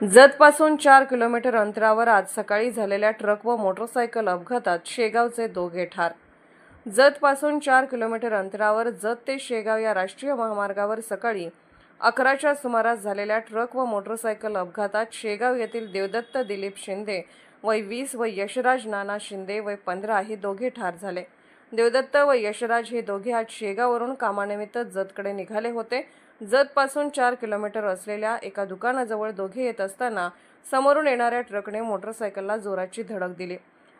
जतपासून 4 kilometre अंतरावर आज सकाळी झालेल्या ट्रक व मोटरसायकल अपघातात शेगावचे दोघे ठार। जतपासून 4 किलोमीटर अंतरावर जत ते शेगाव या राष्ट्रीय महामार्गावर सकाळी 11च्या सुमारास झालेल्या ट्रक व मोटरसायकल अपघातात शेगाव येथील देवदत्त दिलीप शिंदे वय 20 व यशराज नाना शिंदे वय 15 हे दोघे ठार झाले। देवदत्त व यशराज हे दोघे आज शेगाववरून कामानिमित्त जतकडे निघाले होते। जतपासून 4 किलोमीटर असलेल्या एका दुकानाजवळ दोघे येत असताना समोरून येणाऱ्या ट्रकने मोटरसायकलला जोराची धडक दिली।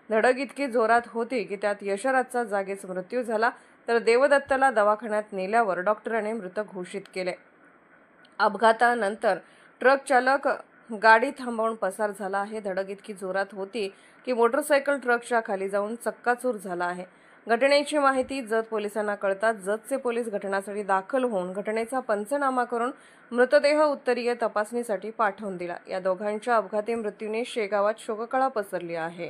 धडक इतकी जोरात होती की त्यात यशराजचा जागीच मृत्यू झाला, तर देवदत्तला दवाखान्यात नेल्यावर डॉक्टरांनी मृत घोषित केले। अपघातानंतर ट्रक चालक गाडी थांबवून पसार झाला आहे। धडक इतकी जोरात होती की मोटरसायकल ट्रकच्या खाली जाऊन चक्काचूर झाला आहे। घटनेची माहिती जत पोलिसांना कळताच जतचे पोलीस घटनास्थळी दाखल होऊन घटनेचा पंचनामा करून मृतदेह उत्तरीय तपासणीसाठी पाठवून दिला। या दोघांच्या अपघाती मृत्यूने शेगावात शोककळा पसरली आहे।